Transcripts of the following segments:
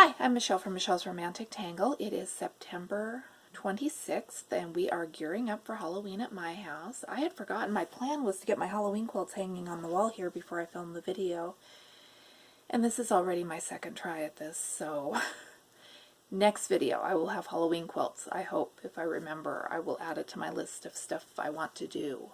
Hi, I'm Michelle from Michelle's Romantic Tangle. It is September 26th and we are gearing up for Halloween at my house. I had forgotten my plan was to get my Halloween quilts hanging on the wall here before I filmed the video. And this is already my second try at this, so next video I will have Halloween quilts. I hope, if I remember, I will add it to my list of stuff I want to do.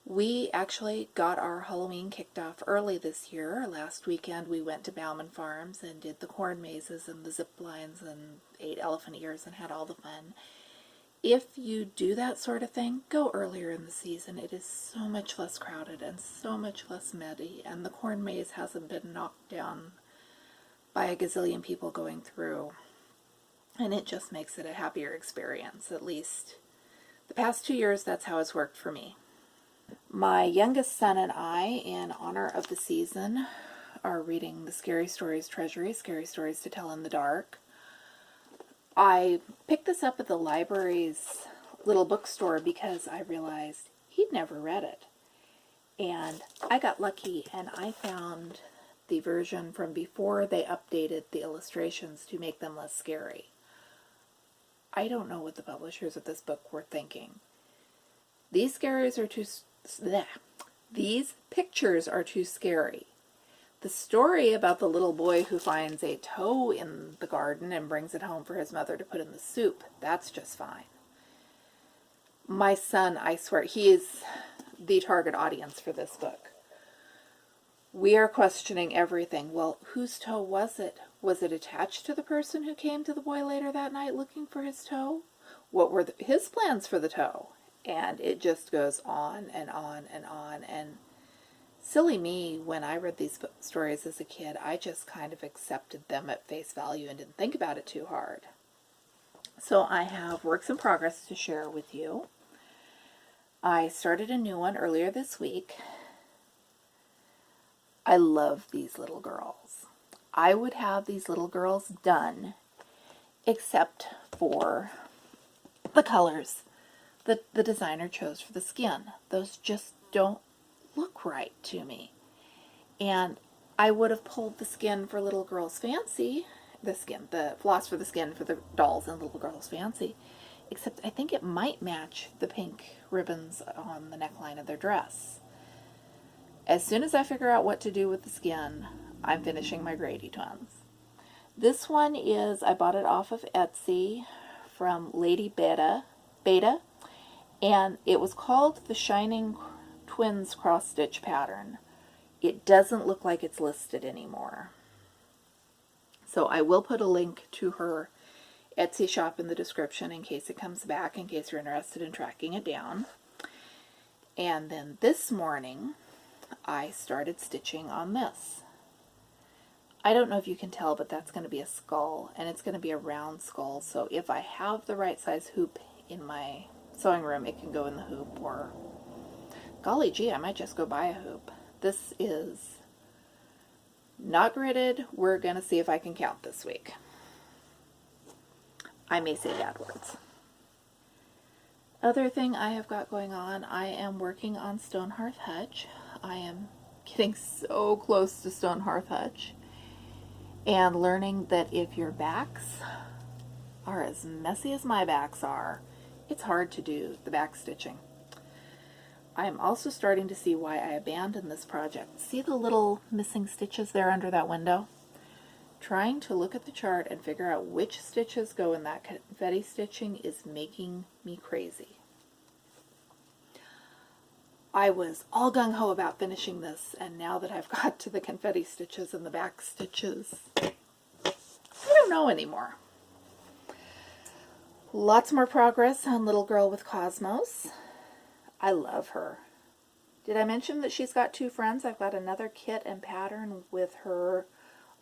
We actually got our Halloween kicked off early this year. Last weekend we went to Bauman Farms and did the corn mazes and the zip lines and ate elephant ears and had all the fun. If you do that sort of thing, go earlier in the season. It is so much less crowded and so much less muddy, and the corn maze hasn't been knocked down by a gazillion people going through. And it just makes it a happier experience, at least. The past 2 years, that's how it's worked for me. My youngest son and I, in honor of the season, are reading the Scary Stories Treasury, Scary Stories to Tell in the Dark. I picked this up at the library's little bookstore because I realized he'd never read it. And I got lucky and I found the version from before they updated the illustrations to make them less scary. I don't know what the publishers of this book were thinking. These pictures are too scary. The story about the little boy who finds a toe in the garden and brings it home for his mother to put in the soup, that's just fine. My son, I swear, he is the target audience for this book. We are questioning everything. Well, whose toe was it? Was it attached to the person who came to the boy later that night looking for his toe? What were his plans for the toe? And it just goes on and on and on. And silly me, when I read these stories as a kid, I just kind of accepted them at face value and didn't think about it too hard. So I have works in progress to share with you. I started a new one earlier this week. I love these little girls. I would have these little girls done except for the colors the designer chose for the skin. Those just don't look right to me. And I would have pulled the skin for Little Girls Fancy, the floss for the skin for the dolls in Little Girls Fancy, except I think it might match the pink ribbons on the neckline of their dress. As soon as I figure out what to do with the skin, I'm finishing my Grady Twins. This one is, I bought it off of Etsy from Lady Beta, and it was called the Shining Twins Cross Stitch Pattern. It doesn't look like it's listed anymore. So I will put a link to her Etsy shop in the description in case it comes back, in case you're interested in tracking it down. And then this morning, I started stitching on this. I don't know if you can tell, but that's going to be a skull, and it's going to be a round skull. So if I have the right size hoop in my sewing room, it can go in the hoop, or golly gee, I might just go buy a hoop. This is not gridded. We're going to see if I can count this week. I may say bad words. Other thing I have got going on, I am working on Stonehearth Hutch. I am getting so close to Stonehearth Hutch and learning that if your backs are as messy as my backs are, it's hard to do the back stitching. I am also starting to see why I abandoned this project. See the little missing stitches there under that window? Trying to look at the chart and figure out which stitches go in that confetti stitching is making me crazy. I was all gung-ho about finishing this, and now that I've got to the confetti stitches and the back stitches, I don't know anymore. Lots more progress on Little Girl with Cosmos. I love her. Did I mention that she's got two friends? I've got another kit and pattern with her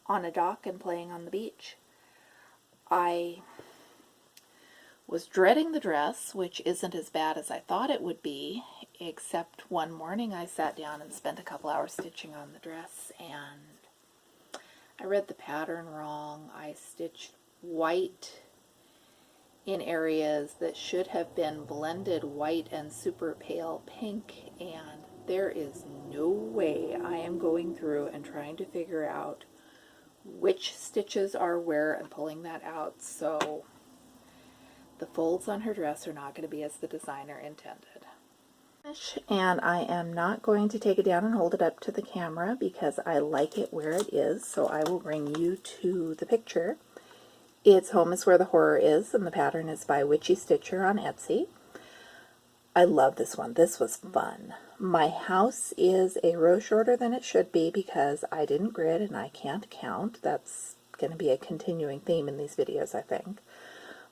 on a dock and playing on the beach. I was dreading the dress, which isn't as bad as I thought it would be, except one morning I sat down and spent a couple hours stitching on the dress, and I read the pattern wrong. I stitched white in areas that should have been blended white and super pale pink, and there is no way I am going through and trying to figure out which stitches are where and pulling that out, so the folds on her dress are not going to be as the designer intended. And I am not going to take it down and hold it up to the camera because I like it where it is, so I will bring you to the picture. It's Home is Where the Horror Is, and the pattern is by Witchy Stitcher on Etsy. I love this one. This was fun. My house is a row shorter than it should be because I didn't grid and I can't count. That's going to be a continuing theme in these videos, I think.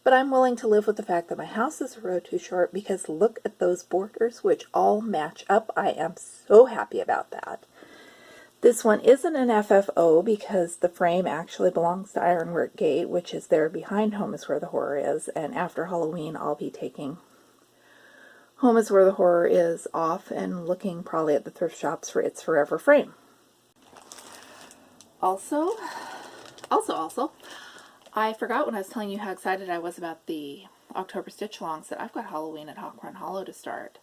But I'm willing to live with the fact that my house is a row too short because look at those borders, which all match up. I am so happy about that. This one isn't an FFO because the frame actually belongs to Ironwork Gate, which is there behind Home is Where the Horror Is, and after Halloween I'll be taking Home is Where the Horror Is off and looking probably at the thrift shops for its forever frame. Also, I forgot when I was telling you how excited I was about the October stitch alongs that I've got Halloween at Hawkhorn Hollow to start.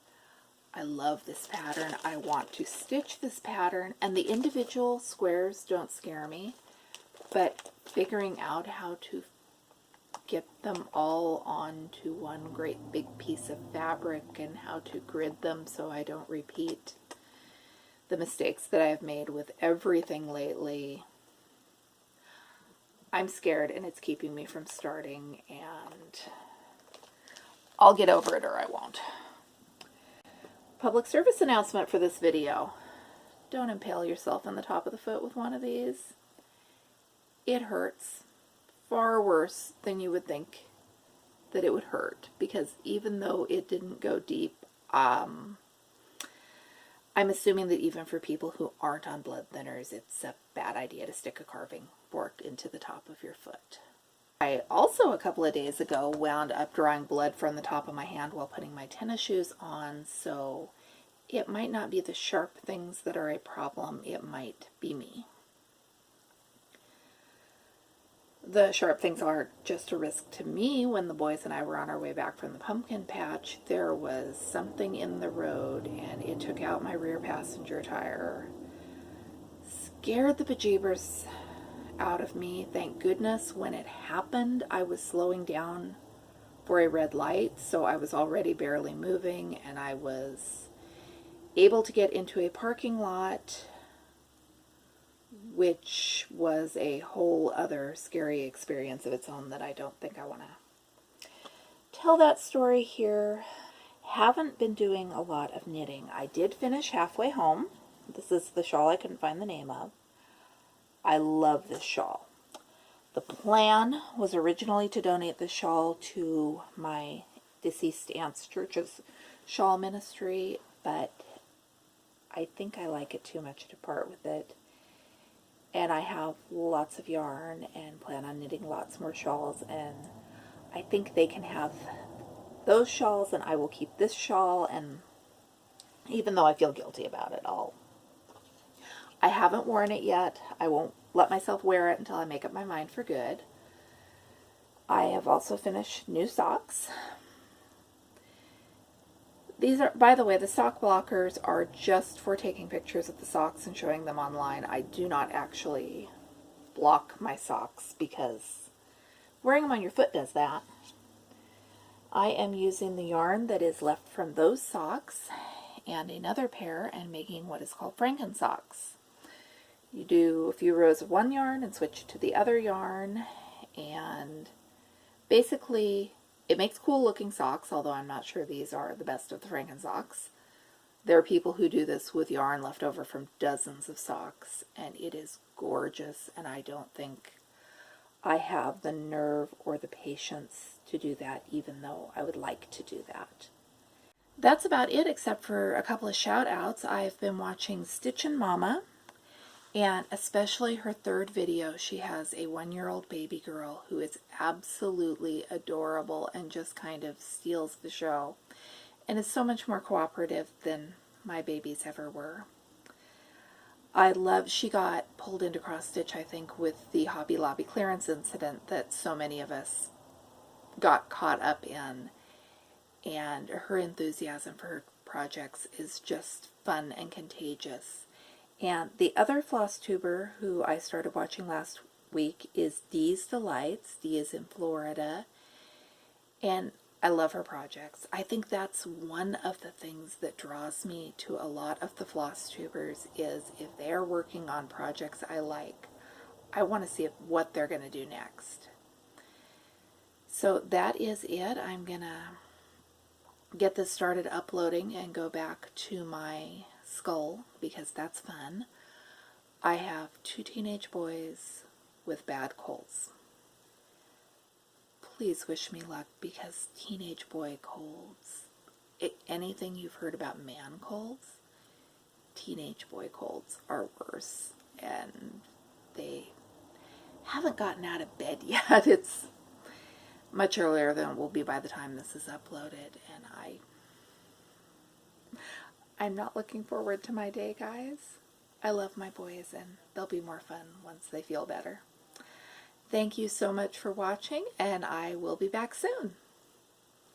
I love this pattern. I want to stitch this pattern, and the individual squares don't scare me, but figuring out how to get them all onto one great big piece of fabric and how to grid them so I don't repeat the mistakes that I've made with everything lately. I'm scared and it's keeping me from starting, and I'll get over it or I won't. Public service announcement for this video. Don't impale yourself on the top of the foot with one of these. It hurts far worse than you would think that it would hurt, because even though it didn't go deep, I'm assuming that even for people who aren't on blood thinners, it's a bad idea to stick a carving fork into the top of your foot. I also, a couple of days ago, wound up drawing blood from the top of my hand while putting my tennis shoes on, so it might not be the sharp things that are a problem, it might be me. The sharp things are just a risk to me. When the boys and I were on our way back from the pumpkin patch, there was something in the road and it took out my rear passenger tire. Scared the bejeebers out of me. Thank goodness when it happened I was slowing down for a red light, so I was already barely moving and I was able to get into a parking lot, which was a whole other scary experience of its own that I don't think I want to tell that story here. Haven't been doing a lot of knitting. I did finish Halfway Home. This is the shawl I couldn't find the name of. I love this shawl. The plan was originally to donate this shawl to my deceased aunt's church's shawl ministry, but I think I like it too much to part with it. And I have lots of yarn and plan on knitting lots more shawls, and I think they can have those shawls and I will keep this shawl, and even though I feel guilty about it, I haven't worn it yet. I won't let myself wear it until I make up my mind for good. I have also finished new socks. These are, by the way, the sock blockers are just for taking pictures of the socks and showing them online. I do not actually block my socks because wearing them on your foot does that. I am using the yarn that is left from those socks and another pair and making what is called Franken socks. You do a few rows of one yarn and switch to the other yarn, and basically it makes cool looking socks, although I'm not sure these are the best of the Franken socks. There are people who do this with yarn left over from dozens of socks, and it is gorgeous, and I don't think I have the nerve or the patience to do that, even though I would like to do that. That's about it, except for a couple of shout outs. I've been watching Stitchin' Mama, and especially her third video. She has a 1-year-old baby girl who is absolutely adorable and just kind of steals the show, and is so much more cooperative than my babies ever were. She got pulled into cross stitch, I think, with the Hobby Lobby clearance incident that so many of us got caught up in, and her enthusiasm for her projects is just fun and contagious. And the other Flosstuber who I started watching last week is Dee's Delights. Dee is in Florida, and I love her projects. I think that's one of the things that draws me to a lot of the Flosstubers is if they're working on projects I like, I want to see what they're going to do next. So that is it. I'm going to get this started uploading and go back to my skull because that's fun. I have 2 teenage boys with bad colds. Please wish me luck because teenage boy colds, anything you've heard about man colds, teenage boy colds are worse, and they haven't gotten out of bed yet. It's much earlier than it will be by the time this is uploaded, and I'm not looking forward to my day, guys. I love my boys, and they'll be more fun once they feel better. Thank you so much for watching, and I will be back soon.